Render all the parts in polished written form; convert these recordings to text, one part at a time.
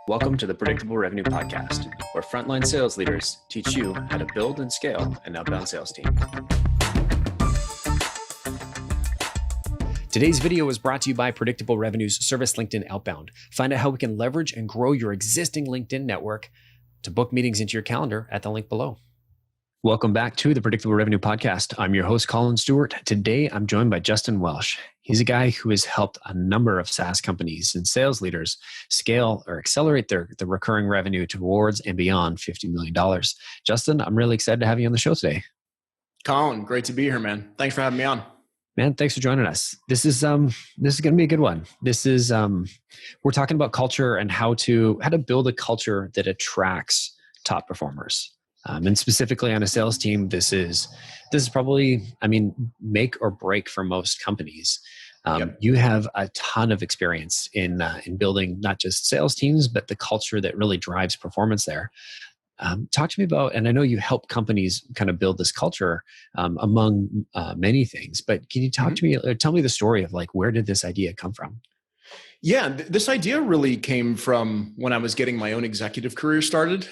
Welcome to the Predictable Revenue Podcast, where frontline sales leaders teach you how to build and scale an outbound sales team. Today's video is brought to you by Predictable Revenue's Service LinkedIn Outbound. Find out how we can leverage and grow your existing LinkedIn network to book meetings into your calendar at the link below. Welcome back to the Predictable Revenue Podcast. I'm your host, Collin Stewart. Today, I'm joined by Justin Welsh. He's a guy who has helped a number of SaaS companies and sales leaders scale or accelerate their recurring revenue towards and beyond $50 million. Justin, I'm really excited to have you on the show today. Collin, great to be here, man. Thanks for having me on. Man, thanks for joining us. This is going to be a good one. This is we're talking about culture and how to build a culture that attracts top performers. And specifically on a sales team, this is probably, make or break for most companies. You have a ton of experience in building not just sales teams, but the culture that really drives performance there. Talk to me about, and I know you help companies kind of build this culture among many things, but can you talk to me, tell me the story of where did this idea come from? Yeah, this idea really came from when I was getting my own executive career started.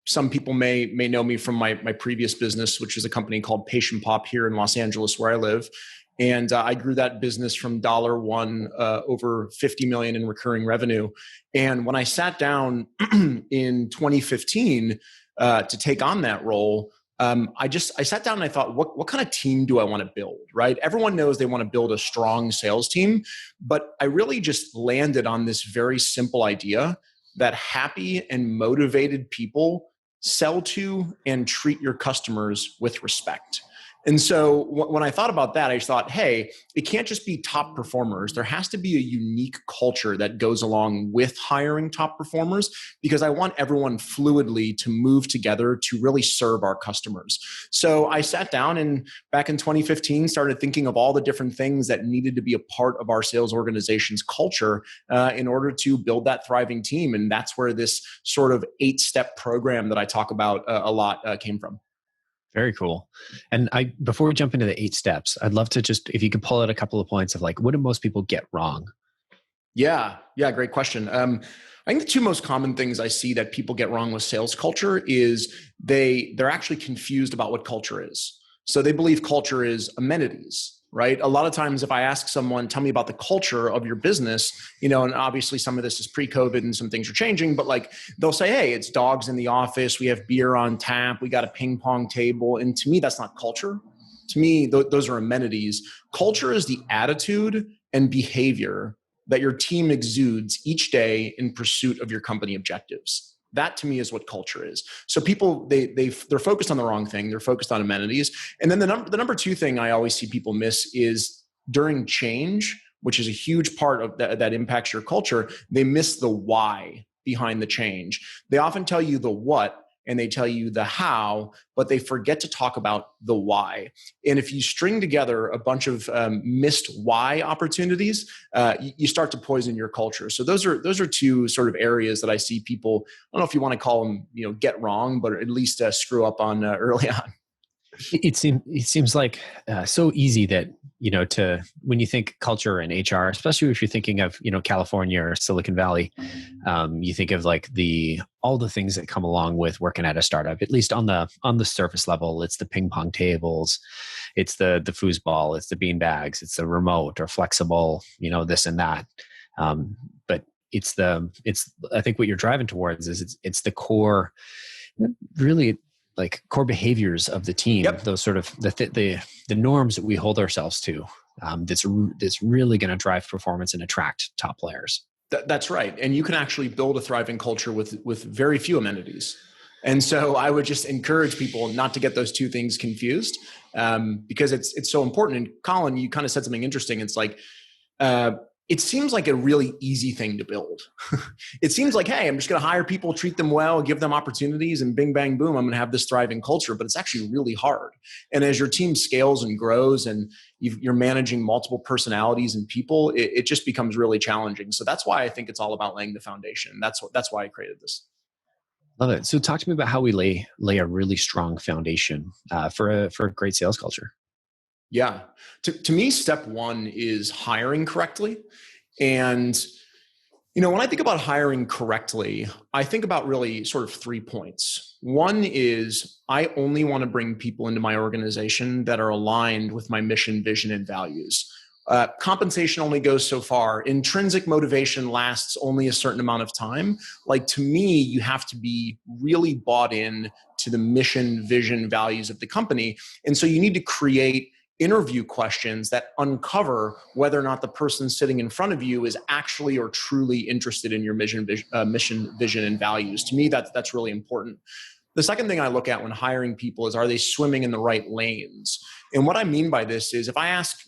Some people may know me from my previous business, which is a company called Patient Pop here in Los Angeles, where I live. And I grew that business from $1 over $50 million in recurring revenue. And when I sat down in 2015 to take on that role, I sat down and I thought, what kind of team do I want to build, right? Everyone knows they want to build a strong sales team, but I really just landed on this very simple idea that happy and motivated people sell to and treat your customers with respect. And so when I thought about that, I thought, hey, it can't just be top performers. There has to be a unique culture that goes along with hiring top performers, because I want everyone fluidly to move together to really serve our customers. So I sat down and back in 2015 started thinking of all the different things that needed to be a part of our sales organization's culture in order to build that thriving team. And that's where this sort of 8-step program that I talk about a lot came from. Very cool. And before we jump into the 8 steps, I'd love to just, if you could pull out a couple of points of what do most people get wrong? Yeah, great question. I think the 2 most common things I see that people get wrong with sales culture is they're actually confused about what culture is. So they believe culture is amenities, right? A lot of times if I ask someone, tell me about the culture of your business, and obviously some of this is pre-COVID and some things are changing, but they'll say, hey, it's dogs in the office. We have beer on tap. We got a ping pong table. And to me, that's not culture. To me, those are amenities. Culture is the attitude and behavior that your team exudes each day in pursuit of your company objectives. That to me is what culture is. So people, they're focused on the wrong thing. They're focused on amenities. And then the number 2 thing I always see people miss is during change, which is a huge part of that impacts your culture, they miss the why behind the change. They often tell you the what and they tell you the how, but they forget to talk about the why. And if you string together a bunch of missed why opportunities, you start to poison your culture. So those are 2 sort of areas that I see people, I don't know if you want to call them, get wrong, but at least screw up on early on. It seems like so easy that, when you think culture and HR, especially if you're thinking of, California or Silicon Valley, you think of all the things that come along with working at a startup, at least on the surface level. It's the ping pong tables, it's the foosball, it's the bean bags, it's the remote or flexible, this and that. But I think what you're driving towards is it's the core, really core behaviors of the team. Yep. Those sort of the norms that we hold ourselves to. That's really going to drive performance and attract top players. That's right. And you can actually build a thriving culture with very few amenities. And so I would just encourage people not to get those 2 things confused, because it's so important. And Collin, you kind of said something interesting. It's it seems like a really easy thing to build. It seems like, hey, I'm just going to hire people, treat them well, give them opportunities, and bing, bang, boom, I'm going to have this thriving culture. But it's actually really hard. And as your team scales and grows and you're managing multiple personalities and people, it just becomes really challenging. So that's why I think it's all about laying the foundation. That's why I created this. Love it. So talk to me about how we lay a really strong foundation for a great sales culture. Yeah. To me, step 1 is hiring correctly. And When I think about hiring correctly, I think about really sort of 3 points. One is I only want to bring people into my organization that are aligned with my mission, vision, and values. Compensation only goes so far. Intrinsic motivation lasts only a certain amount of time. Like, to me, you have to be really bought in to the mission, vision, values of the company. And so you need to create interview questions that uncover whether or not the person sitting in front of you is actually or truly interested in your mission, vision, and values. To me, that's really important. The second thing I look at when hiring people is, are they swimming in the right lanes? And what I mean by this is, if I ask,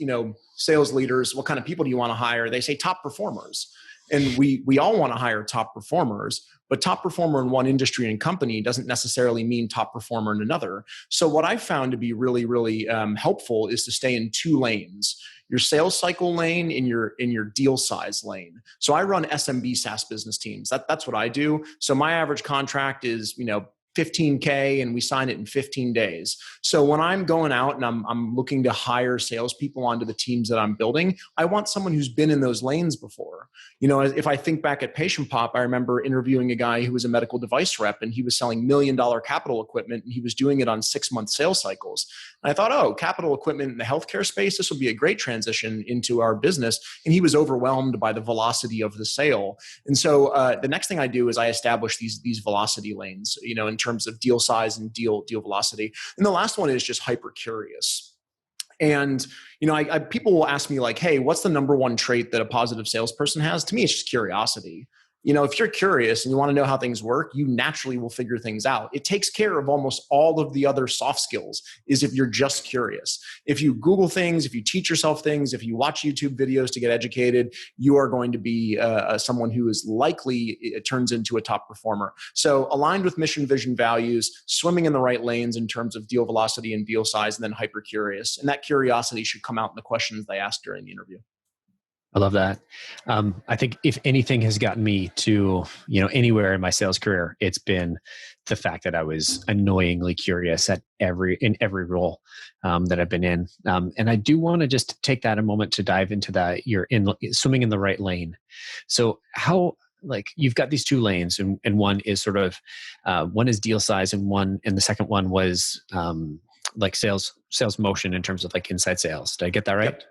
sales leaders, what kind of people do you want to hire? They say top performers. And we all want to hire top performers, but top performer in one industry and company doesn't necessarily mean top performer in another. So what I found to be really, really helpful is to stay in 2 lanes: your sales cycle lane and your deal size lane. So I run SMB SaaS business teams. That's what I do. So my average contract is, $15K, and we sign it in 15 days. So when I'm going out and I'm looking to hire salespeople onto the teams that I'm building, I want someone who's been in those lanes before. If I think back at Patient Pop, I remember interviewing a guy who was a medical device rep, and he was selling $1 million capital equipment, and he was doing it on 6-month sales cycles. And I thought, capital equipment in the healthcare space, this will be a great transition into our business. And he was overwhelmed by the velocity of the sale. And so the next thing I do is I establish these velocity lanes, in terms of deal size and deal velocity. And the last one is just hyper curious. And, people will ask me like, hey, what's the number one trait that a positive salesperson has? To me, it's just curiosity. If you're curious and you want to know how things work, you naturally will figure things out. It takes care of almost all of the other soft skills, is if you're just curious. If you Google things, if you teach yourself things, if you watch YouTube videos to get educated, you are going to be someone who is likely, it turns into a top performer. So aligned with mission, vision, values, swimming in the right lanes in terms of deal velocity and deal size, and then hyper curious. And that curiosity should come out in the questions they ask during the interview. I love that. I think if anything has gotten me to, anywhere in my sales career, it's been the fact that I was annoyingly curious in every role that I've been in. And I do want to just take that a moment to dive into that. You're swimming in the right lane. So how, you've got these 2 lanes, and one is sort of, one is deal size, and the second one was sales motion in terms of inside sales. Did I get that right? Yep.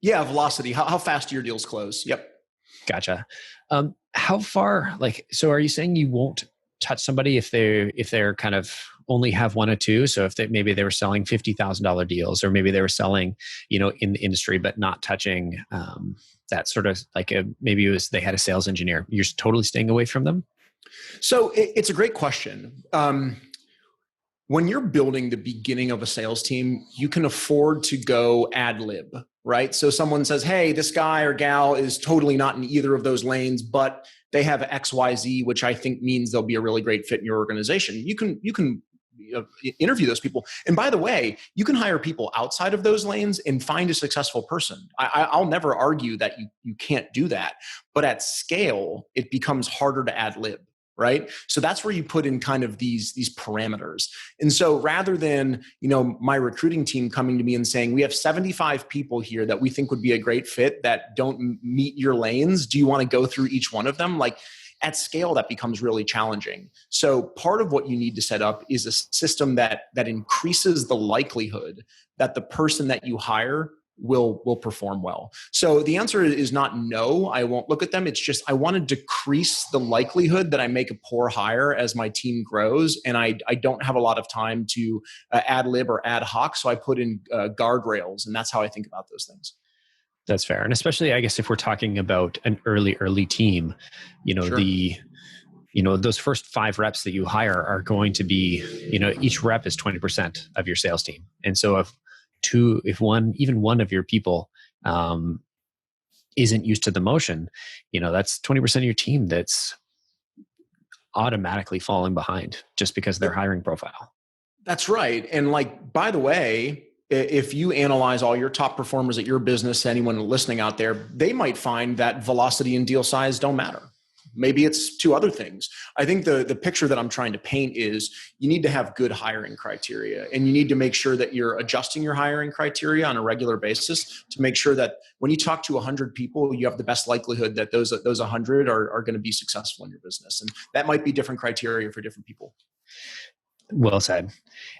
Yeah, velocity. How fast do your deals close? Yep. Gotcha. How far? So are you saying you won't touch somebody if they're kind of only have 1 or 2? So if maybe they were selling $50,000 deals, or maybe they were selling, in the industry, but not touching that sort of maybe it was they had a sales engineer. You're totally staying away from them? So it's a great question. When you're building the beginning of a sales team, you can afford to go ad lib, right? So someone says, hey, this guy or gal is totally not in either of those lanes, but they have XYZ, which I think means they'll be a really great fit in your organization. You can interview those people. And by the way, you can hire people outside of those lanes and find a successful person. I'll never argue that you can't do that. But at scale, it becomes harder to ad lib. Right. So that's where you put in kind of these parameters. And so rather than, my recruiting team coming to me and saying, we have 75 people here that we think would be a great fit that don't meet your lanes. Do you want to go through each one of them? At scale, that becomes really challenging. So part of what you need to set up is a system that increases the likelihood that the person that you hire will perform well. So the answer is not no, I won't look at them. It's just I want to decrease the likelihood that I make a poor hire as my team grows. And I don't have a lot of time to ad lib or ad hoc. So I put in guardrails, and that's how I think about those things. That's fair. And especially, I guess, if we're talking about an early team, Sure. Those first 5 reps that you hire are going to be, each rep is 20% of your sales team. And so if even one of your people isn't used to the motion, that's 20% of your team that's automatically falling behind just because of their hiring profile. That's right. And by the way, if you analyze all your top performers at your business, anyone listening out there, they might find that velocity and deal size don't matter. Maybe it's two other things. I think the picture that I'm trying to paint is you need to have good hiring criteria, and you need to make sure that you're adjusting your hiring criteria on a regular basis to make sure that when you talk to 100 people, you have the best likelihood that those 100 are going to be successful in your business. And that might be different criteria for different people. Well said.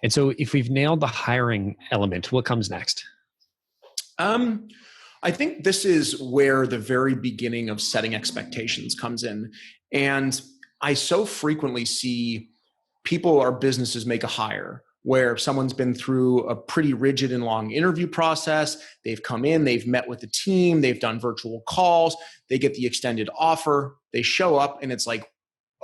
And so if we've nailed the hiring element, what comes next? I think this is where the very beginning of setting expectations comes in. And I so frequently see people or businesses make a hire where someone's been through a pretty rigid and long interview process. They've come in, they've met with the team, they've done virtual calls, they get the extended offer, they show up, and it's like,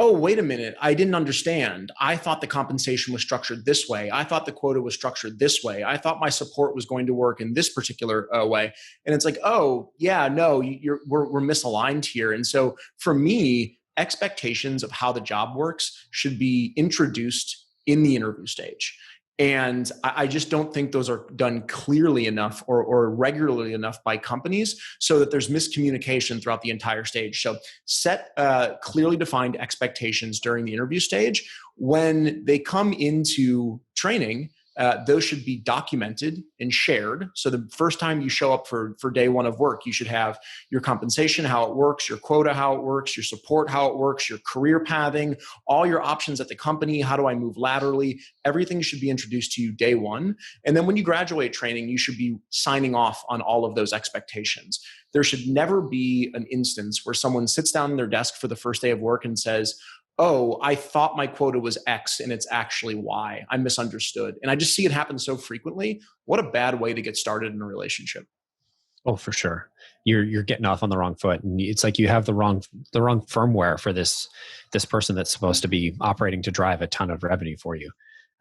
oh, wait a minute, I didn't understand. I thought the compensation was structured this way. I thought the quota was structured this way. I thought my support was going to work in this particular way. And it's like, oh, yeah, no, we're misaligned here. And so for me, expectations of how the job works should be introduced in the interview stage. And I just don't think those are done clearly enough or regularly enough by companies so that there's miscommunication throughout the entire stage. So set clearly defined expectations during the interview stage. When they come into training, those should be documented and shared. So the first time you show up for day one of work, you should have your compensation, how it works, your quota, how it works, your support, how it works, your career pathing, all your options at the company. How do I move laterally? Everything should be introduced to you day one. And then when you graduate training, you should be signing off on all of those expectations. There should never be an instance where someone sits down in their desk for the first day of work and says, oh, I thought my quota was X and it's actually Y. I misunderstood. And I just see it happen so frequently. What a bad way to get started in a relationship. Oh, for sure. You're getting off on the wrong foot. And it's like you have the wrong firmware for this person that's supposed to be operating to drive a ton of revenue for you.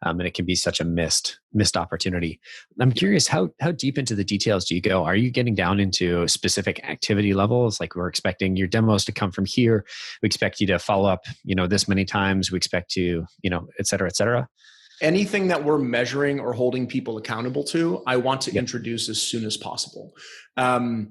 And it can be such a missed opportunity. I'm curious, how deep into the details do you go? Are you getting down into specific activity levels? Like, we're expecting your demos to come from here. We expect you to follow up, this many times. We expect you, et cetera, et cetera. Anything that we're measuring or holding people accountable to, I want to introduce as soon as possible. I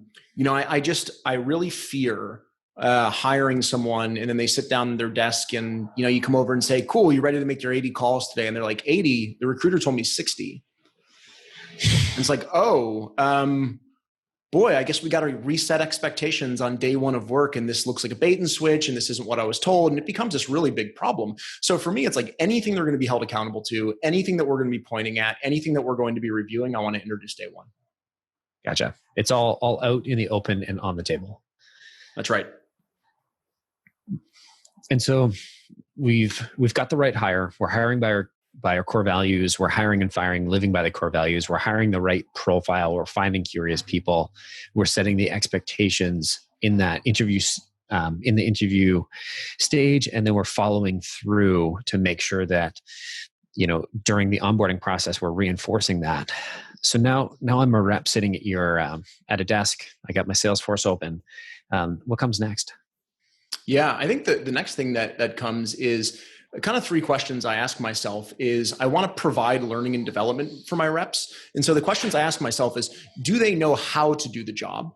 really fear hiring someone and then they sit down at their desk and, you come over and say, cool, you ready to make your 80 calls today? And they're like, 80? The recruiter told me 60. And it's like, oh, boy, I guess we got to reset expectations on day one of work. And this looks like a bait and switch. And this isn't what I was told. And it becomes this really big problem. So for me, it's like anything they're going to be held accountable to, anything that we're going to be pointing at, anything that we're going to be reviewing, I want to introduce day one. Gotcha. It's all out in the open and on the table. That's right. And so we've got the right hire. We're hiring by our core values. We're hiring and firing, living by the core values. We're hiring the right profile. We're finding curious people. We're setting the expectations in that interview, in the interview stage, and then we're following through to make sure that during the onboarding process we're reinforcing that. So now I'm a rep sitting at a desk. I got my Salesforce open. What comes next? Yeah, I think the next thing that comes is kind of three questions I ask myself is I want to provide learning and development for my reps. And so the questions I ask myself is, do they know how to do the job?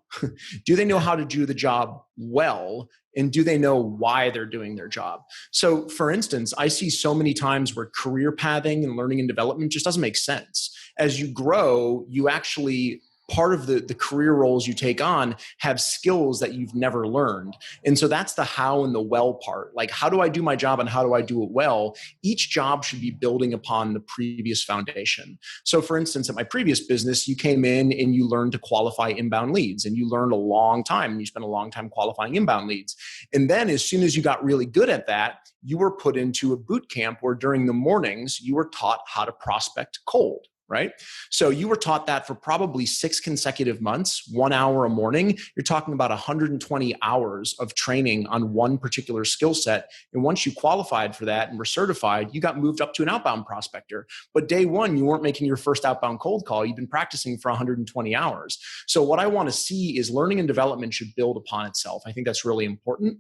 Do they know how to do the job well? And do they know why they're doing their job? So for instance, I see so many times where career pathing and learning and development just doesn't make sense. As you grow, you actually part of the career roles you take on have skills that you've never learned. And so that's the how and the well part. Like, how do I do my job and how do I do it well? Each job should be building upon the previous foundation. So for instance, at my previous business, you came in and you learned to qualify inbound leads, and you learned a long time and you spent a long time qualifying inbound leads. And then as soon as you got really good at that, you were put into a boot camp where during the mornings you were taught how to prospect cold. Right? So you were taught that for probably 6 consecutive months, 1 hour a morning. You're talking about 120 hours of training on one particular skill set. And once you qualified for that and were certified, you got moved up to an outbound prospector. But day one, you weren't making your first outbound cold call. You've been practicing for 120 hours. So what I want to see is learning and development should build upon itself. I think that's really important.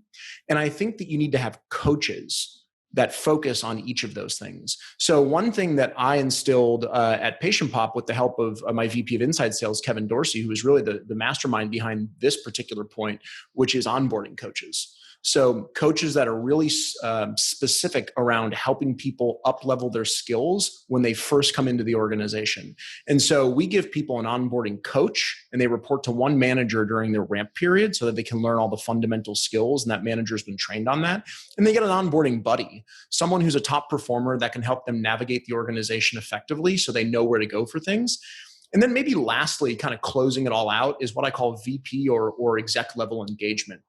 And I think that you need to have coaches that focus on each of those things. So one thing that I instilled at Patient Pop with the help of my VP of Inside Sales, Kevin Dorsey, who is really the mastermind behind this particular point, which is onboarding coaches. So coaches that are really specific around helping people up level their skills when they first come into the organization. And so we give people an onboarding coach, and they report to one manager during their ramp period so that they can learn all the fundamental skills, and that manager's been trained on that. And they get an onboarding buddy, someone who's a top performer that can help them navigate the organization effectively so they know where to go for things. And then maybe lastly, kind of closing it all out, is what I call VP or exec level engagement.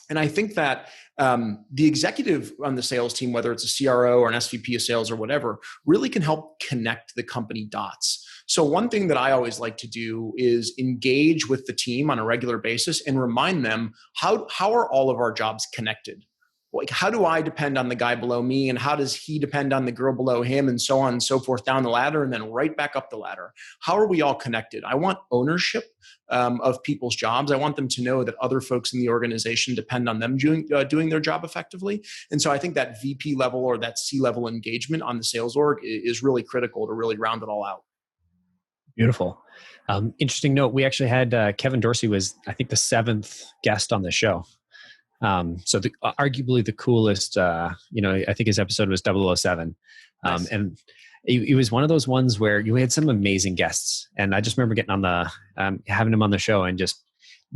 And I think that the executive on the sales team, whether it's a CRO or an SVP of sales or whatever, really can help connect the company dots. So one thing that I always like to do is engage with the team on a regular basis and remind them, how are all of our jobs connected? Like, how do I depend on the guy below me, and how does he depend on the girl below him, and so on and so forth down the ladder, and then right back up the ladder? How are we all connected? I want ownership of people's jobs. I want them to know that other folks in the organization depend on them doing their job effectively. And so I think that VP level or that C-level engagement on the sales org is really critical to really round it all out. Beautiful. Interesting note. We actually had Kevin Dorsey was, I think, the 7th guest on the show. So arguably the coolest, I think his episode was 007. Nice. And it was one of those ones where you had some amazing guests. And I just remember getting on having him on the show and just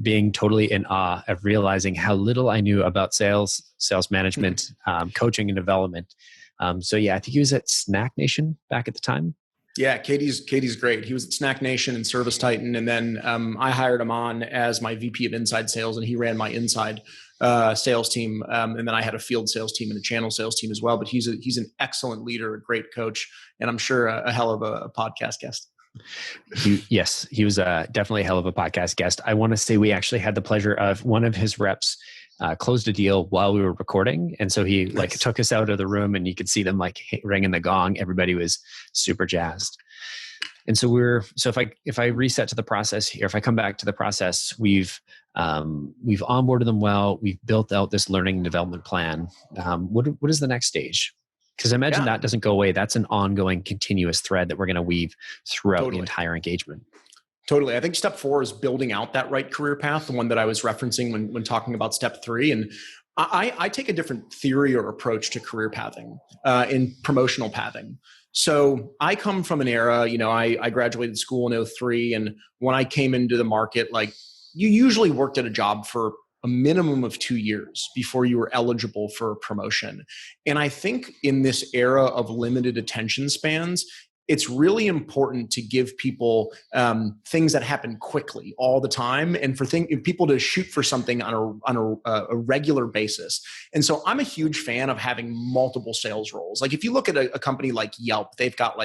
being totally in awe of realizing how little I knew about sales management, coaching and development. So yeah, I think he was at Snack Nation back at the time. Yeah, Katie's great. He was at Snack Nation and Service Titan, and then I hired him on as my VP of inside sales, and he ran my inside sales team, and then I had a field sales team and a channel sales team as well. But he's an excellent leader, a great coach, and I'm sure a hell of a podcast guest. Yes, he was definitely a hell of a podcast guest. I want to say we actually had the pleasure of one of his reps closed a deal while we were recording. And so he took us out of the room, and you could see them ringing the gong. Everybody was super jazzed. And so if I reset to the process here, if I come back to the process, we've onboarded them well. We've built out this learning and development plan. What is the next stage? Because I imagine that doesn't go away. That's an ongoing, continuous thread that we're going to weave throughout the entire engagement. Totally. I think step 4 is building out that right career path, the one that I was referencing when talking about step 3. And I take a different theory or approach to career pathing in promotional pathing. So I come from an era, I graduated school in 2003. And when I came into the market, you usually worked at a job for a minimum of 2 years before you were eligible for a promotion. And I think in this era of limited attention spans, it's really important to give people things that happen quickly all the time, and for people to shoot for something on a regular basis. And so I'm a huge fan of having multiple sales roles. Like if you look at a company like Yelp, they've got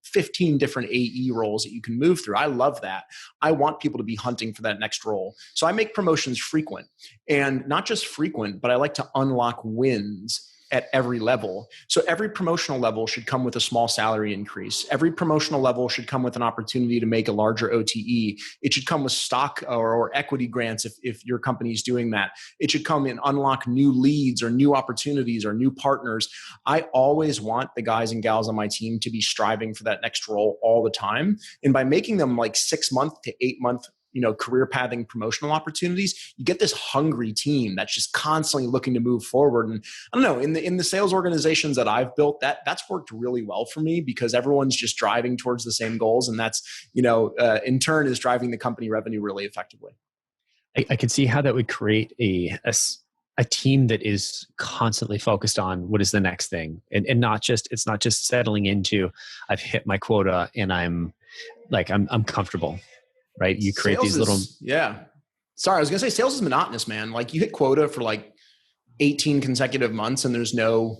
15 different AE roles that you can move through. I love that. I want people to be hunting for that next role. So I make promotions frequent, and not just frequent, but I like to unlock wins at every level. So every promotional level should come with a small salary increase. Every promotional level should come with an opportunity to make a larger OTE. It should come with stock or equity grants if your company is doing that. It should come and unlock new leads or new opportunities or new partners. I always want the guys and gals on my team to be striving for that next role all the time. And by making them 6 month to 8 month career pathing promotional opportunities, you get this hungry team that's just constantly looking to move forward. And I don't know, in the sales organizations that I've built, that's worked really well for me, because everyone's just driving towards the same goals. And that's, in turn is driving the company revenue really effectively. I could see how that would create a team that is constantly focused on what is the next thing, and it's not just settling into, I've hit my quota and I'm comfortable. Right? You create sales these little... Yeah. Sorry, I was going to say sales is monotonous, man. You hit quota for 18 consecutive months and there's no...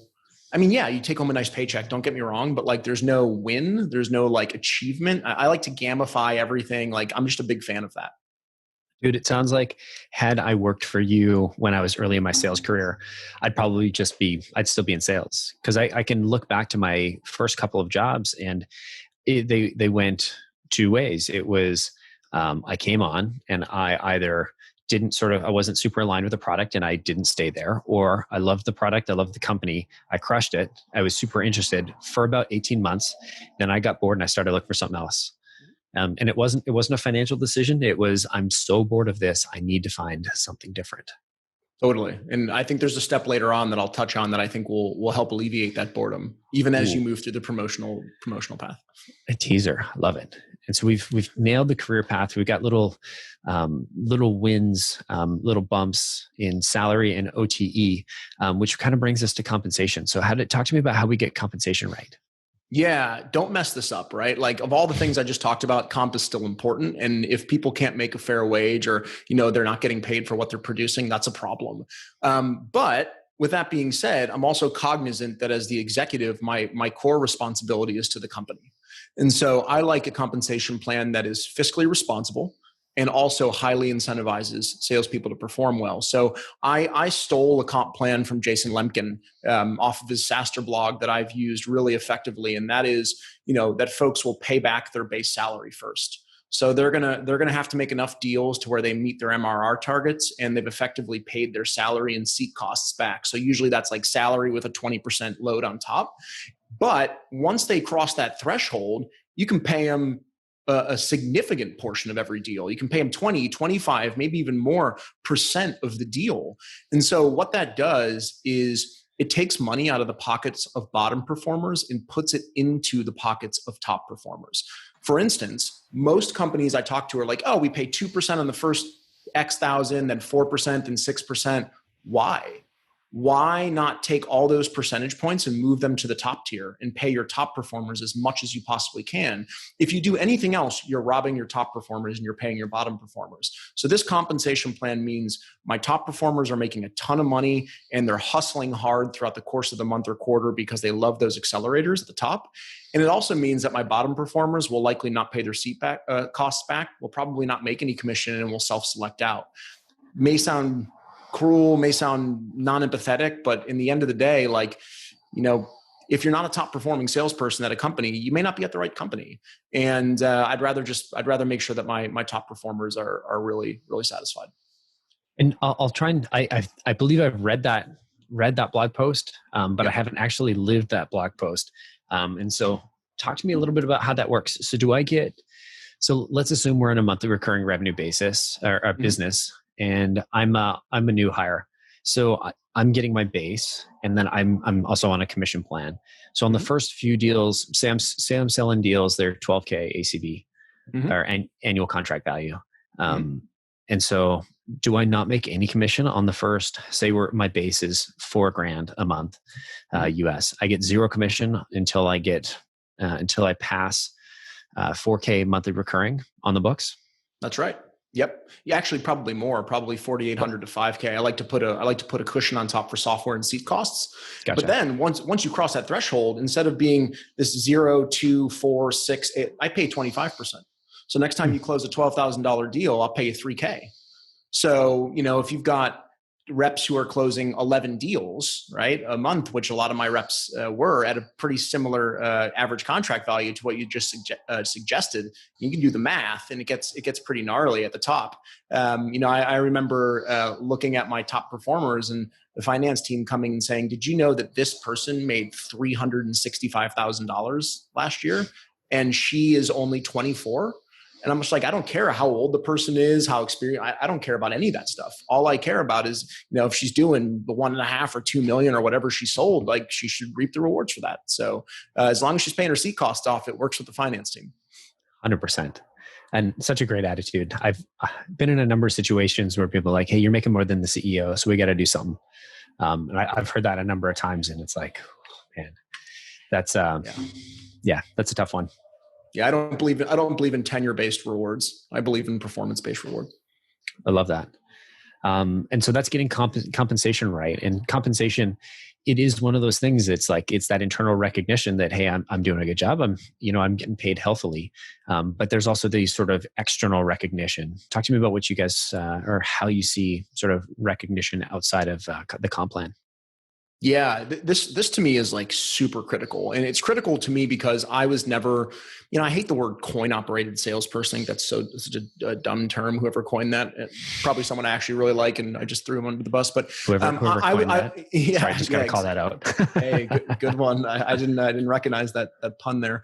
you take home a nice paycheck, don't get me wrong, but there's no win. There's no achievement. I like to gamify everything. I'm just a big fan of that. Dude, it sounds like had I worked for you when I was early in my sales career, I'd still be in sales. Because I can look back to my first couple of jobs, and they went 2 ways. It was... I came on and I either I wasn't super aligned with the product and I didn't stay there, or I loved the product, I loved the company, I crushed it, I was super interested for about 18 months. Then I got bored and I started looking for something else. And it wasn't a financial decision. It was, I'm so bored of this, I need to find something different. Totally. And I think there's a step later on that I'll touch on that I think will help alleviate that boredom, even as you move through the promotional path. A teaser. Love it. And so we've nailed the career path. We've got little wins, little bumps in salary and OTE, which kind of brings us to compensation. So talk to me about how we get compensation right. Yeah, don't mess this up, right? Like, of all the things I just talked about, comp is still important. And if people can't make a fair wage, or, they're not getting paid for what they're producing, that's a problem. But with that being said, I'm also cognizant that as the executive, my core responsibility is to the company. And so I like a compensation plan that is fiscally responsible and also highly incentivizes salespeople to perform well. So I stole a comp plan from Jason Lemkin off of his SaaStr blog that I've used really effectively. And that is, that folks will pay back their base salary first. So they're gonna have to make enough deals to where they meet their MRR targets, and they've effectively paid their salary and seat costs back. So usually that's like salary with a 20% load on top. But once they cross that threshold, you can pay them a significant portion of every deal. You can pay them 20, 25, maybe even more % of the deal. And so what that does is it takes money out of the pockets of bottom performers and puts it into the pockets of top performers. For instance, most companies I talk to are like, oh, we pay 2% on the first X thousand, then 4% and 6%. Why? Why not take all those percentage points and move them to the top tier and pay your top performers as much as you possibly can? If you do anything else, you're robbing your top performers and you're paying your bottom performers. So this compensation plan means my top performers are making a ton of money and they're hustling hard throughout the course of the month or quarter because they love those accelerators at the top. And it also means that my bottom performers will likely not pay their costs back, will probably not make any commission, and will self-select out. May sound cruel, may sound non-empathetic, but in the end of the day, if you're not a top performing salesperson at a company, you may not be at the right company. And I'd rather make sure that my top performers are really, really satisfied. And I'll try and I believe I've read that blog post, but I haven't actually lived that blog post. And so talk to me a little bit about how that works. So let's assume we're on a monthly recurring revenue basis or a business. And I'm a new hire. So I'm getting my base, and then I'm also on a commission plan. So on the first few deals, say I'm selling deals, they're $12K ACV or annual contract value. And so do I not make any commission on the first, say my base is $4,000 a month US. I get zero commission until I pass 4K monthly recurring on the books? That's right. Yep. Yeah, actually probably more, probably 4,800 to 5K. I like to put a cushion on top for software and seat costs. Gotcha. But then once you cross that threshold, instead of being this 0, 2, 4, 6, 8, I pay 25%. So next time you close a $12,000 deal, I'll pay you 3K. So, if you've got reps who are closing 11 deals, right, a month, which a lot of my reps were at a pretty similar average contract value to what you just suggested, you can do the math, and it gets pretty gnarly at the top. I remember looking at my top performers and the finance team coming and saying, "Did you know that this person made $365,000 last year, and she is only 24?" And I'm just like, I don't care how old the person is, how experienced. I don't care about any of that stuff. All I care about is, if she's doing the 1.5 or 2 million or whatever she sold, like, she should reap the rewards for that. So as long as she's paying her seat cost off, it works with the finance team. 100%. And such a great attitude. I've been in a number of situations where people are like, "Hey, you're making more than the CEO, so we got to do something." And I've heard that a number of times, and it's like, man, that's that's a tough one. Yeah, I don't believe in tenure-based rewards. I believe in performance-based reward. I love that. And so that's getting compensation right. And compensation, it is one of those things. It's like, it's that internal recognition that, hey, I'm doing a good job. I'm getting paid healthily. But there's also the sort of external recognition. Talk to me about what you guys, or how you see sort of recognition outside of the comp plan. Yeah, this to me is like super critical. And it's critical to me because I was never, I hate the word coin operated salesperson. I think that's such a dumb term. Whoever coined that, probably someone I actually really like, and I just threw him under the bus. But whoever coined that. Sorry, I just got to call that out. Hey, good one. I didn't recognize that pun there.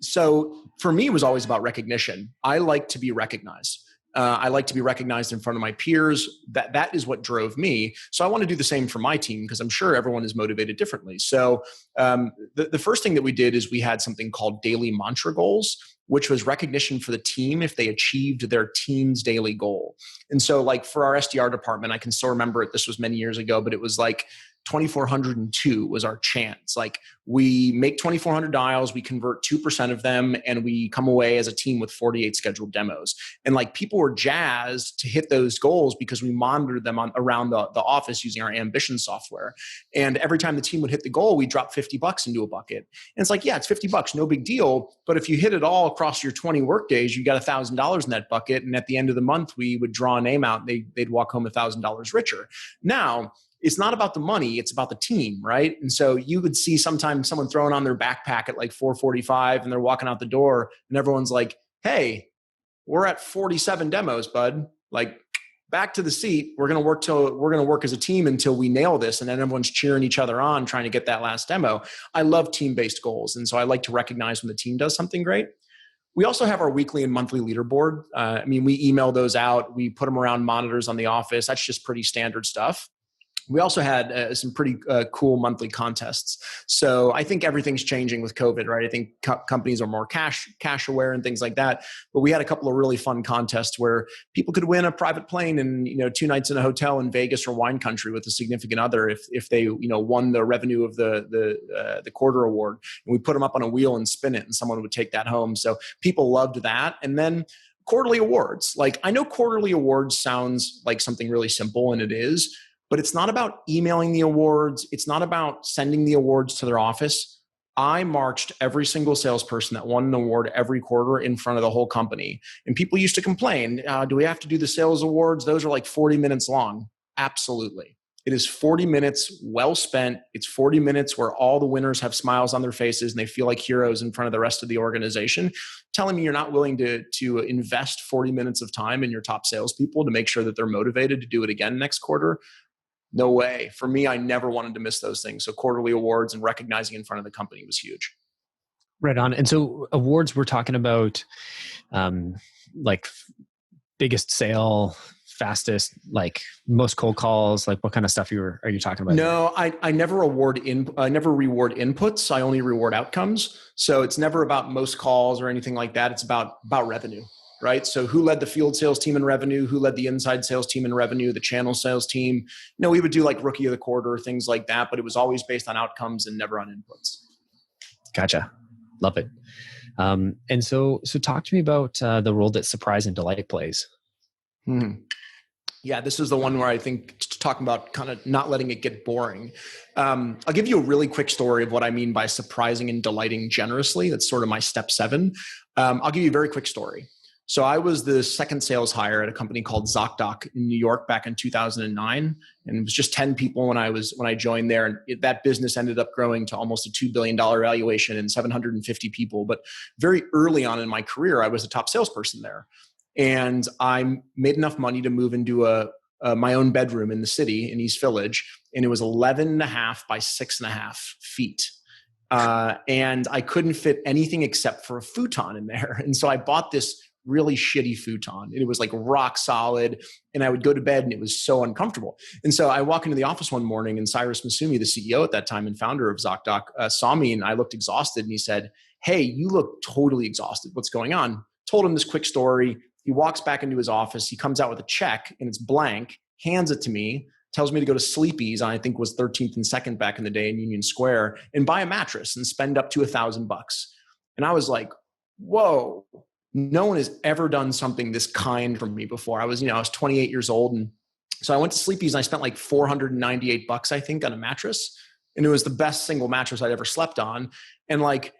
So for me, it was always about recognition. I like to be recognized. I like to be recognized in front of my peers. That is what drove me. So I want to do the same for my team because I'm sure everyone is motivated differently. So the first thing that we did is we had something called daily mantra goals, which was recognition for the team if they achieved their team's daily goal. And so like for our SDR department, I can still remember it. This was many years ago, but it was like 2,402 was our chance. Like we make 2,400 dials, we convert 2% of them, and we come away as a team with 48 scheduled demos. And like people were jazzed to hit those goals because we monitored them around the office using our ambition software. And every time the team would hit the goal, we drop $50 into a bucket. And it's like, yeah, it's $50, no big deal. But if you hit it all across your 20 work days, you got $1,000 in that bucket. And at the end of the month, we would draw a name out. And they'd walk home $1,000 richer. Now, it's not about the money, it's about the team, right? And so you would see sometimes someone throwing on their backpack at like 4:45 and they're walking out the door and everyone's like, hey, we're at 47 demos, bud. Like back to the seat. We're going to work as a team until we nail this. And then everyone's cheering each other on, trying to get that last demo. I love team-based goals. And so I like to recognize when the team does something great. We also have our weekly and monthly leaderboard. We email those out. We put them around monitors on the office. That's just pretty standard stuff. We also had some pretty cool monthly contests. So I think everything's changing with COVID, right? I think companies are more cash aware and things like that. But we had a couple of really fun contests where people could win a private plane and 2 nights in a hotel in Vegas or wine country with a significant other if they won the revenue of the quarter award. And we put them up on a wheel and spin it, and someone would take that home. So people loved that. And then quarterly awards. Like I know quarterly awards sounds like something really simple, and it is. But it's not about emailing the awards. It's not about sending the awards to their office. I marched every single salesperson that won an award every quarter in front of the whole company. And people used to complain, do we have to do the sales awards? Those are like 40 minutes long. Absolutely. It is 40 minutes well spent. It's 40 minutes where all the winners have smiles on their faces and they feel like heroes in front of the rest of the organization. Telling me you're not willing to invest 40 minutes of time in your top salespeople to make sure that they're motivated to do it again next quarter. No way. For me, I never wanted to miss those things. So quarterly awards and recognizing in front of the company was huge. Right on. And so awards, we're talking about like biggest sale, fastest, like most cold calls, like what kind of stuff are you talking about? No, I never reward inputs. I only reward outcomes. So it's never about most calls or anything like that. It's about revenue. Right? So who led the field sales team in revenue? Who led the inside sales team in revenue? The channel sales team? We would do like rookie of the quarter, things like that, but it was always based on outcomes and never on inputs. Gotcha. Love it. And so talk to me about the role that surprise and delight plays. Yeah, this is the one where I think talking about kind of not letting it get boring. I'll give you a really quick story of what I mean by surprising and delighting generously. That's sort of my step 7. I'll give you a very quick story. So I was the second sales hire at a company called ZocDoc in New York back in 2009. And it was just 10 people when I joined there. And that business ended up growing to almost a $2 billion valuation and 750 people. But very early on in my career, I was a top salesperson there. And I made enough money to move into my own bedroom in the city in East Village. And it was 11.5 by 6.5 feet. And I couldn't fit anything except for a futon in there. And so I bought this really shitty futon. It was like rock solid. And I would go to bed and it was so uncomfortable. And so I walk into the office one morning and Cyrus Masumi, the CEO at that time and founder of ZocDoc, saw me and I looked exhausted. And he said, "Hey, you look totally exhausted. What's going on?" Told him this quick story. He walks back into his office. He comes out with a check and it's blank, hands it to me, tells me to go to Sleepy's, I think was 13th and 2nd back in the day in Union Square, and buy a mattress and spend up to $1,000. And I was like, whoa. No one has ever done something this kind for me before. I was 28 years old. And so I went to Sleepy's and I spent like $498, I think, on a mattress. And it was the best single mattress I'd ever slept on. And like,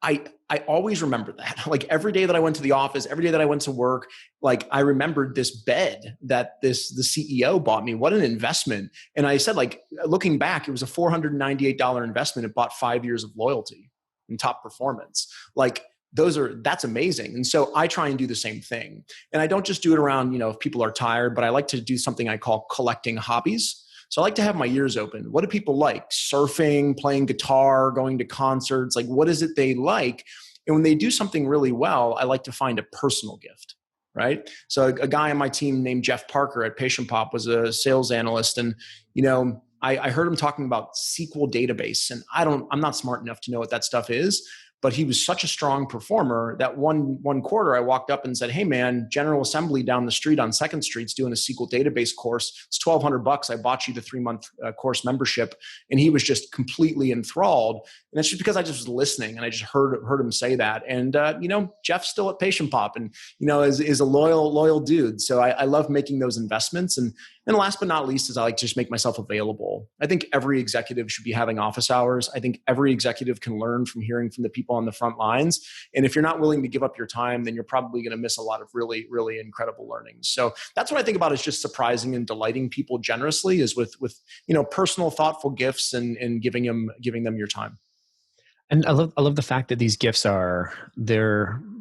I always remember that. Like every day that I went to the office, every day that I went to work, like I remembered this bed that the CEO bought me. What an investment. And I said, like, looking back, it was a $498 investment. It bought 5 years of loyalty and top performance. Like, that's amazing. And so I try and do the same thing. And I don't just do it around, if people are tired, but I like to do something I call collecting hobbies. So I like to have my ears open. What do people like? Surfing, playing guitar, going to concerts? Like, what is it they like? And when they do something really well, I like to find a personal gift. right? So a guy on my team named Jeff Parker at Patient Pop was a sales analyst. And, I heard him talking about SQL database, and I'm not smart enough to know what that stuff is, but he was such a strong performer that one quarter I walked up and said, "Hey man, General Assembly down the street on 2nd Street's doing a SQL database course. It's $1,200. I bought you the 3-month course membership." And he was just completely enthralled. And that's just because I just was listening and I just heard him say that. And Jeff's still at Patient Pop, and is a loyal dude. So I love making those investments. And last but not least is I like to just make myself available. I think every executive should be having office hours. I think every executive can learn from hearing from the people on the front lines. And if you're not willing to give up your time, then you're probably going to miss a lot of really, really incredible learnings. So that's what I think about, is just surprising and delighting people generously, is with personal, thoughtful gifts and giving them your time. And I love the fact that these gifts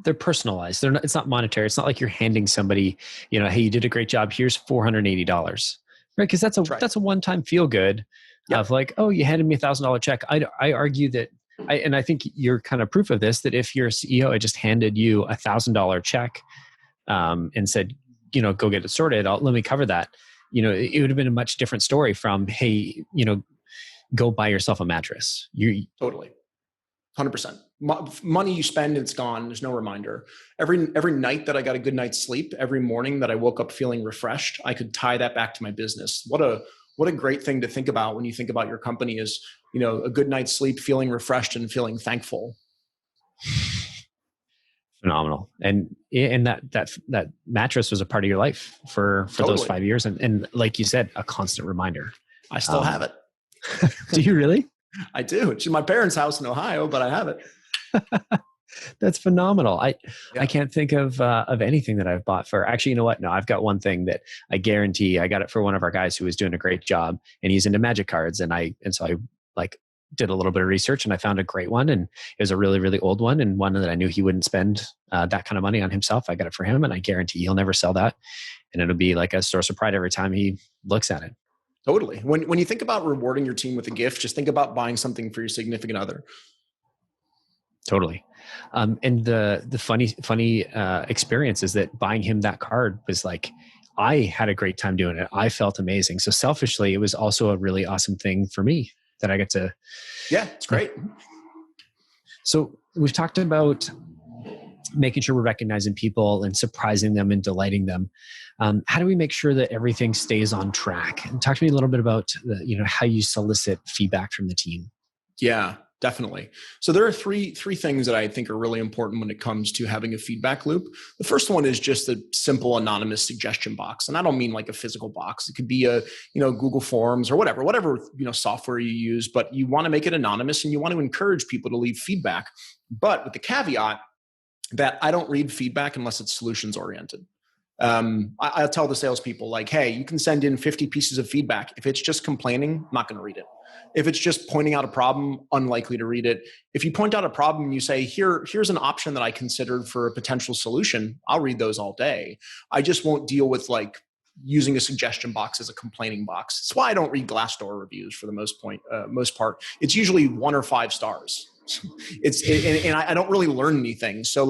they're personalized. It's not monetary. It's not like you're handing somebody, hey, you did a great job. Here's $480, right? Because that's a one-time feel good of like, oh, you handed me $1,000 check. I argue that, and I think you're kind of proof of this, that if you're a CEO, I just handed you $1,000 check and said, go get it sorted. Let me cover that. It would have been a much different story from, hey, go buy yourself a mattress. Totally. 100%. Money you spend, it's gone. There's no reminder. Every night that I got a good night's sleep, every morning that I woke up feeling refreshed, I could tie that back to my business. What a great thing to think about when you think about your company is, a good night's sleep, feeling refreshed and feeling thankful. Phenomenal. And that mattress was a part of your life for totally. Those 5 years. And like you said, a constant reminder. I still have it. Do you really? I do. It's in my parents' house in Ohio, but I have it. That's phenomenal. I can't think of anything that I've bought for. Actually, you know what? No, I've got one thing that I guarantee I got it for one of our guys who was doing a great job, and he's into magic cards. And so I did a little bit of research and I found a great one, and it was a really, really old one, and one that I knew he wouldn't spend that kind of money on himself. I got it for him, and I guarantee he'll never sell that. And it'll be like a source of pride every time he looks at it. Totally. When you think about rewarding your team with a gift, just think about buying something for your significant other. Totally. And the funny experience is that buying him that card was like, I had a great time doing it. I felt amazing. So selfishly, it was also a really awesome thing for me that I get to. Yeah, it's great. So we've talked about making sure we're recognizing people and surprising them and delighting them. How do we make sure that everything stays on track? And talk to me a little bit about how you solicit feedback from the team. Yeah, definitely. So there are three things that I think are really important when it comes to having a feedback loop. The first one is just a simple anonymous suggestion box. And I don't mean like a physical box. It could be a, Google Forms or whatever, software you use, but you want to make it anonymous and you want to encourage people to leave feedback. But with the caveat that I don't read feedback unless it's solutions oriented. I'll tell the salespeople like, hey, you can send in 50 pieces of feedback. If it's just complaining, I'm not going to read it. If it's just pointing out a problem, unlikely to read it. If you point out a problem and you say, here's an option that I considered for a potential solution, I'll read those all day. I just won't deal with using a suggestion box as a complaining box. That's why I don't read Glassdoor reviews for the most part. It's usually 1 or 5 stars. And I don't really learn anything. So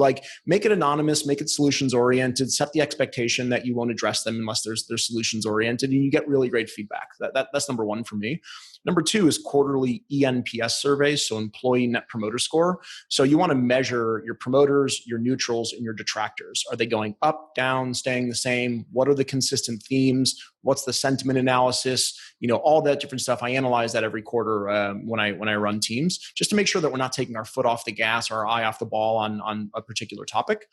make it anonymous, make it solutions oriented, set the expectation that you won't address them unless they're solutions oriented, and you get really great feedback. That's number 1 for me. Number 2 is quarterly ENPS surveys, so employee net promoter score. So you want to measure your promoters, your neutrals, and your detractors. Are they going up, down, staying the same? What are the consistent themes? What's the sentiment analysis? All that different stuff. I analyze that every quarter when I run teams, just to make sure that we're not taking our foot off the gas or our eye off the ball on a particular topic.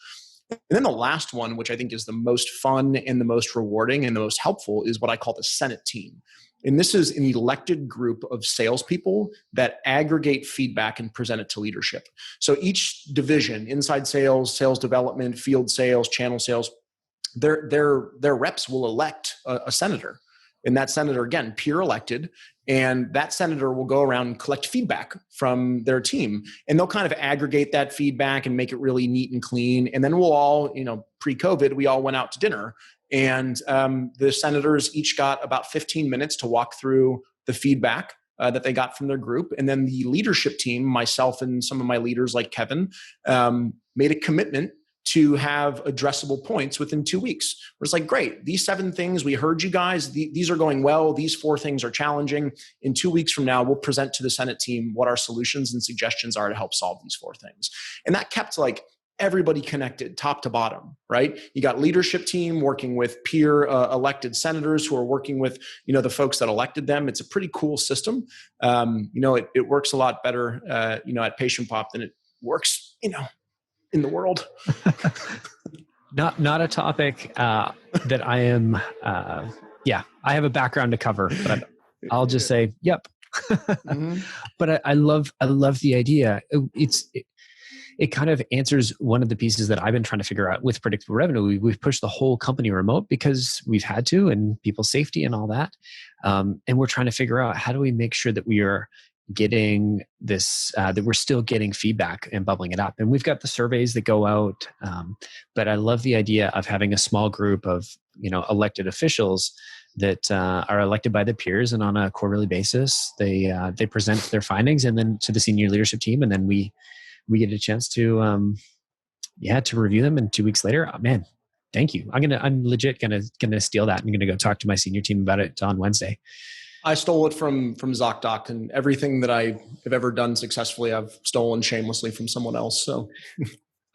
And then the last one, which I think is the most fun and the most rewarding and the most helpful, is what I call the Senate team. And this is an elected group of salespeople that aggregate feedback and present it to leadership. So each division, inside sales, sales development, field sales, channel sales, their reps will elect a senator. And that senator, again, peer elected, and that senator will go around and collect feedback from their team. And they'll kind of aggregate that feedback and make it really neat and clean. And then we'll all, pre-COVID, we all went out to dinner. And the senators each got about 15 minutes to walk through the feedback that they got from their group. And then the leadership team, myself and some of my leaders like Kevin, made a commitment to have addressable points within 2 weeks. Where it's like, great, these 7 things, we heard you guys, these are going well. These 4 things are challenging. In 2 weeks from now, we'll present to the Senate team what our solutions and suggestions are to help solve these 4 things. And that kept like everybody connected top to bottom, right? You got leadership team working with peer elected senators who are working with, the folks that elected them. It's a pretty cool system. It works a lot better, at Patient Pop than it works, in the world. Not a topic that I am, I have a background to cover, but I'll just say, yep. Mm-hmm. But I love the idea. It kind of answers one of the pieces that I've been trying to figure out with predictable revenue. We've pushed the whole company remote because we've had to, and people's safety and all that. And we're trying to figure out, how do we make sure that we are getting this, that we're still getting feedback and bubbling it up. And we've got the surveys that go out. But I love the idea of having a small group of, elected officials that are elected by the peers, and on a quarterly basis, they present their findings and then to the senior leadership team. And then we get a chance to review them. And 2 weeks later, oh, man, thank you. I'm legit gonna steal that. I'm gonna go talk to my senior team about it on Wednesday. I stole it from ZocDoc, and everything that I have ever done successfully, I've stolen shamelessly from someone else. So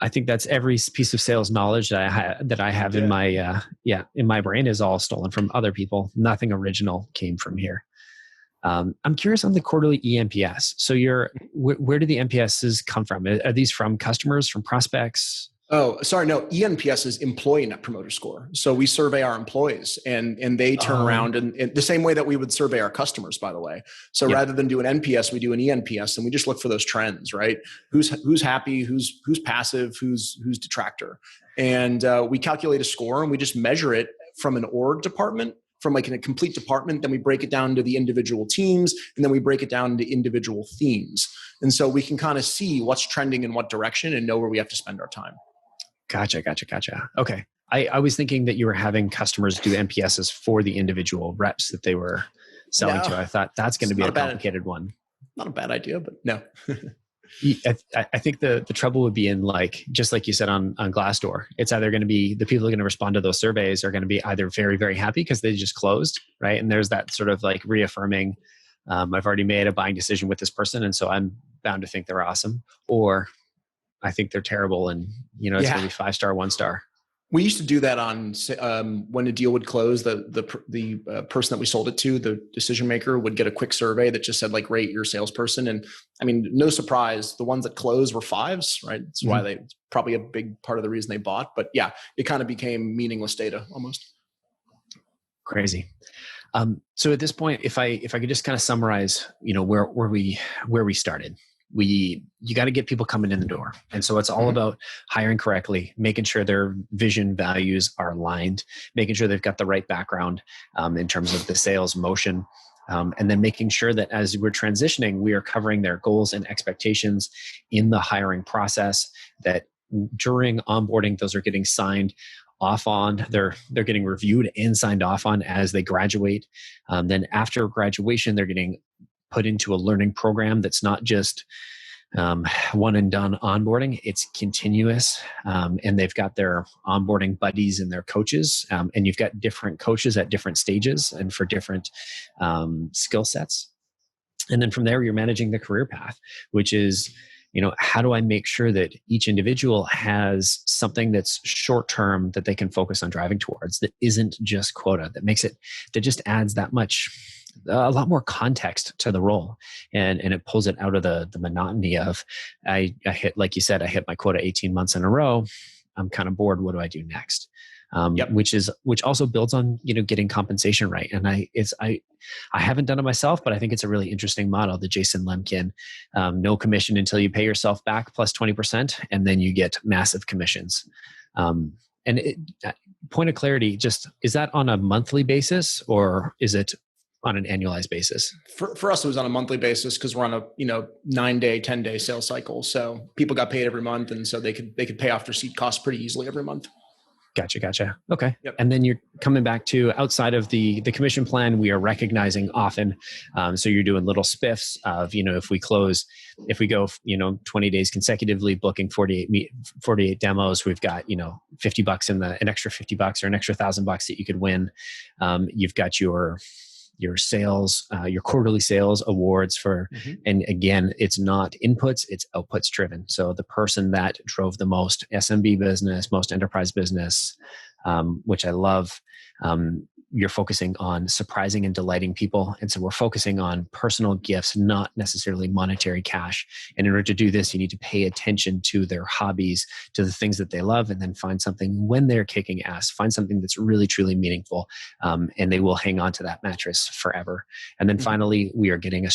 I think that's every piece of sales knowledge that I have in my brain is all stolen from other people. Nothing original came from here. I'm curious on the quarterly eNPS. So where do the NPSs come from? Are these from customers, from prospects? Oh, sorry. No, eNPS is Employee Net Promoter Score. So we survey our employees, and they turn around and the same way that we would survey our customers, by the way. So rather than do an NPS, we do an eNPS, and we just look for those trends, right? Who's happy, who's passive, who's detractor. And we calculate a score, and we just measure it from an org department, from like in a complete department. Then we break it down to the individual teams, and then we break it down into individual themes. And so we can kind of see what's trending in what direction and know where we have to spend our time. Gotcha. Okay. I was thinking that you were having customers do NPSs for the individual reps that they were selling to. I thought that's going to be a complicated one. Not a bad idea, but no. I think the trouble would be in, like, just like you said on Glassdoor, it's either going to be the people who are going to respond to those surveys are going to be either very, very happy because they just closed, right? And there's that sort of like reaffirming, I've already made a buying decision with this person, and so I'm bound to think they're awesome. Or I think they're terrible, and it's going to be 5-star, 1-star. We used to do that on when a deal would close. The person that we sold it to, the decision maker, would get a quick survey that just said, like, rate your salesperson. And I mean, no surprise, the ones that closed were 5s, right? That's why it's probably a big part of the reason they bought. But yeah, it kind of became meaningless data almost. Crazy. So at this point, if I could just kind of summarize, where we started. You got to get people coming in the door. And so it's all about hiring correctly, making sure their vision values are aligned, making sure they've got the right background in terms of the sales motion, and then making sure that as we're transitioning, we are covering their goals and expectations in the hiring process, that during onboarding, those are getting signed off on, they're getting reviewed and signed off on as they graduate. Then after graduation, they're getting put into a learning program that's not just one and done onboarding, it's continuous. And they've got their onboarding buddies and their coaches. And you've got different coaches at different stages and for different skill sets. And then from there, you're managing the career path, which is, how do I make sure that each individual has something that's short term that they can focus on driving towards, that isn't just quota, that just adds a lot more context to the role, and it pulls it out of the monotony of I hit, like you said, I hit my quota 18 months in a row. I'm kind of bored. What do I do next? Which also builds on, getting compensation right. And I haven't done it myself, but I think it's a really interesting model, the Jason Lemkin, no commission until you pay yourself back plus 20%, and then you get massive commissions. Point of clarity, just, is that on a monthly basis or is it on an annualized basis? For us, it was on a monthly basis because we're on a 9-day, 10-day sales cycle. So people got paid every month, and so they could pay off their seat costs pretty easily every month. Gotcha. Okay. Yep. And then you're coming back to outside of the commission plan, we are recognizing often. So you're doing little spiffs of, if we go, 20 days consecutively booking 48 demos, we've got, $50 an extra $50 or an extra $1,000 that you could win. You've got your sales, your quarterly sales awards for, and again, it's not inputs, it's outputs driven. So the person that drove the most SMB business, most enterprise business, which I love, you're focusing on surprising and delighting people. And so we're focusing on personal gifts, not necessarily monetary cash. And in order to do this, you need to pay attention to their hobbies, to the things that they love, and then find something when they're kicking ass, find something that's really, truly meaningful. And they will hang on to that mattress forever. And then finally, we're creating a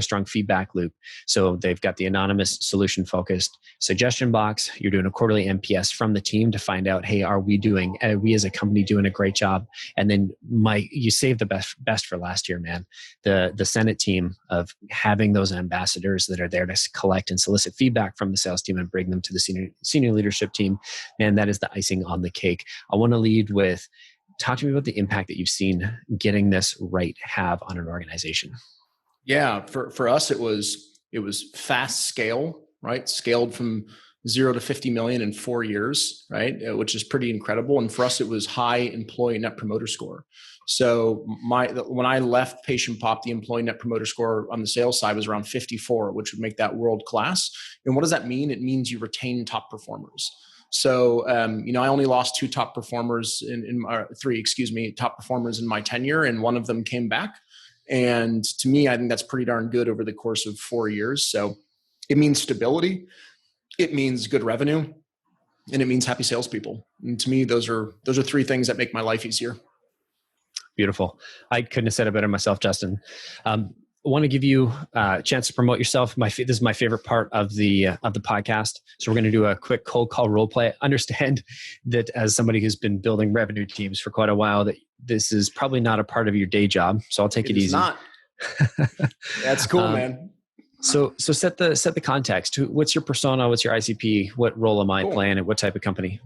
strong feedback loop. So they've got the anonymous solution focused suggestion box. You're doing a quarterly NPS from the team to find out, hey, are we as a company doing a great job? And then you saved the best for last year, man. The Senate team of having those ambassadors that are there to collect and solicit feedback from the sales team and bring them to the senior leadership team. Man, that is the icing on the cake. I want to lead with, talk to me about the impact that you've seen getting this right have on an organization. Yeah, for us, it was fast scale, right? Scaled from 0 to 50 million in 4 years, right? Which is pretty incredible. And for us, it was high employee net promoter score. So when I left Patient Pop, the employee net promoter score on the sales side was around 54, which would make that world class. And what does that mean? It means you retain top performers. So, I only lost 2 top performers top performers in my tenure, and one of them came back. And to me, I think that's pretty darn good over the course of 4 years. So it means stability. It means good revenue, and it means happy salespeople. And to me, those are 3 things that make my life easier. Beautiful. I couldn't have said it better myself, Justin. I want to give you a chance to promote yourself. This is my favorite part of the podcast. So we're going to do a quick cold call role play. Understand that as somebody who's been building revenue teams for quite a while, that this is probably not a part of your day job. So I'll take it easy. It's not. That's cool, man. So set the context. What's your persona? What's your ICP? What role am I playing at what type of company?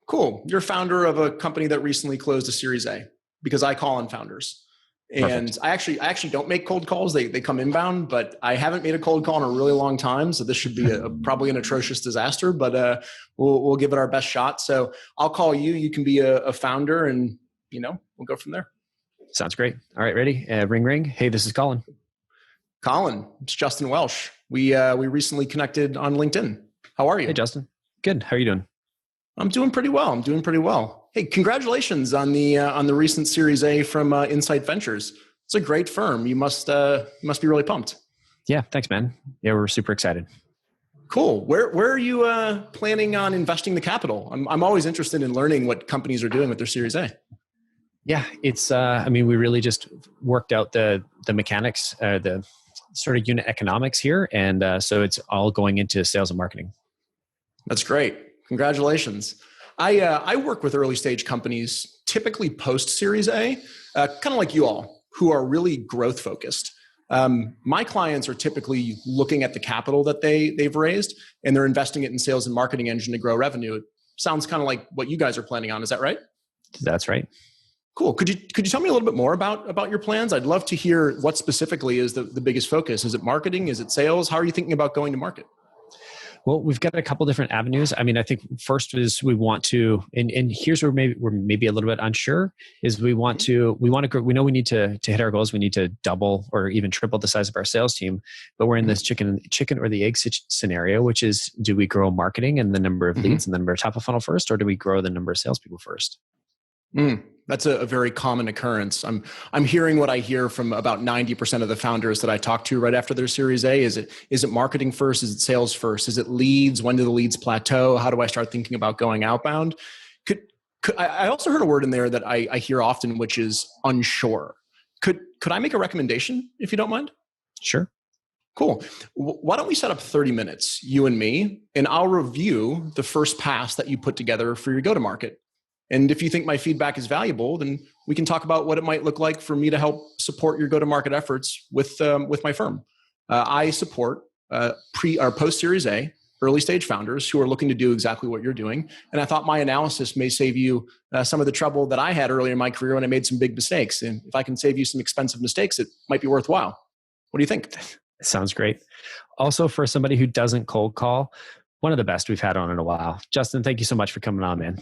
Cool. You're founder of a company that recently closed a Series A, because I call on founders. And I actually don't make cold calls. They come inbound, but I haven't made a cold call in a really long time. So this should be probably an atrocious disaster, but we'll give it our best shot. So I'll call you. You can be a founder, and we'll go from there. Sounds great. All right, ready? Ring, ring. Hey, this is Collin. Collin, it's Justin Welsh. We recently connected on LinkedIn. How are you? Hey, Justin. Good. How are you doing? I'm doing pretty well. Hey, congratulations on the recent Series A from Insight Ventures. It's a great firm. You must be really pumped. Yeah, thanks, man. Yeah, we're super excited. Cool. Where are you planning on investing the capital? I'm always interested in learning what companies are doing with their Series A. Yeah, it's. We really just worked out the mechanics, the sort of unit economics here, and so it's all going into sales and marketing. That's great. Congratulations. I work with early stage companies, typically post Series A, kind of like you all, who are really growth focused. My clients are typically looking at the capital that they've raised, and they're investing it in sales and marketing engine to grow revenue. It sounds kind of like what you guys are planning on. Is that right? That's right. Cool. Could you tell me a little bit more about your plans? I'd love to hear what specifically is the biggest focus. Is it marketing? Is it sales? How are you thinking about going to market? Well, we've got a couple different avenues. I think first is we want to, and here's where we're maybe a little bit unsure, is we want to grow. We know we need to hit our goals. We need to double or even triple the size of our sales team, but we're in this chicken or the egg scenario, which is, do we grow marketing and the number of leads and the number of top of funnel first, or do we grow the number of salespeople first? That's a very common occurrence. I'm hearing what I hear from about 90% of the founders that I talk to right after their Series A. Is it marketing first? Is it sales first? Is it leads? When do the leads plateau? How do I start thinking about going outbound? I also heard a word in there that I hear often, which is unsure. Could I make a recommendation if you don't mind? Sure. Cool. Why don't we set up 30 minutes, you and me, and I'll review the first pass that you put together for your go-to-market. And if you think my feedback is valuable, then we can talk about what it might look like for me to help support your go-to-market efforts with my firm. I support pre or post Series A early stage founders who are looking to do exactly what you're doing. And I thought my analysis may save you some of the trouble that I had earlier in my career when I made some big mistakes. And if I can save you some expensive mistakes, it might be worthwhile. What do you think? Sounds great. Also, for somebody who doesn't cold call, one of the best we've had on in a while. Justin, thank you so much for coming on, man.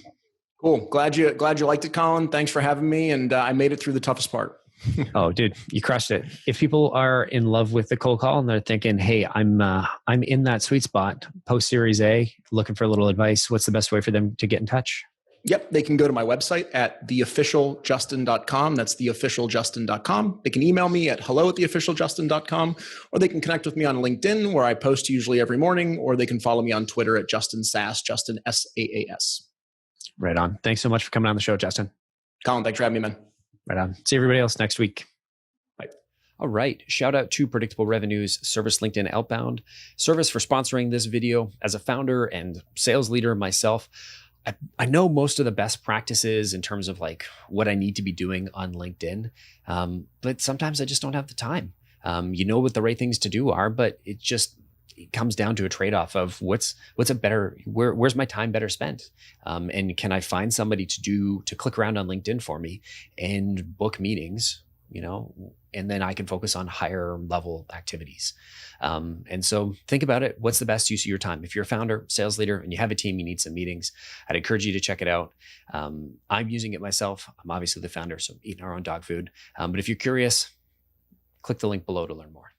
Cool. Glad you liked it, Collin. Thanks for having me. And I made it through the toughest part. Oh, dude, you crushed it. If people are in love with the cold call and they're thinking, hey, I'm in that sweet spot, post Series A, looking for a little advice, what's the best way for them to get in touch? Yep. They can go to my website at theofficialjustin.com. That's theofficialjustin.com. They can email me at hello@theofficialjustin.com, or they can connect with me on LinkedIn, where I post usually every morning, or they can follow me on Twitter at Justin Sass, Justin SAAS. Right on. Thanks so much for coming on the show, Justin. Collin, thanks for having me, man. Right on. See everybody else next week. Bye. All right. Shout out to Predictable Revenues Service LinkedIn Outbound Service for sponsoring this video. As a founder and sales leader myself, I know most of the best practices in terms of like what I need to be doing on LinkedIn. But sometimes I just don't have the time. You know what the right things to do are, but it comes down to a trade-off of where's my time better spent? And can I find somebody to click around on LinkedIn for me and book meetings, and then I can focus on higher level activities. And so think about it. What's the best use of your time? If you're a founder, sales leader, and you have a team, you need some meetings, I'd encourage you to check it out. I'm using it myself. I'm obviously the founder, so I'm eating our own dog food. But if you're curious, click the link below to learn more.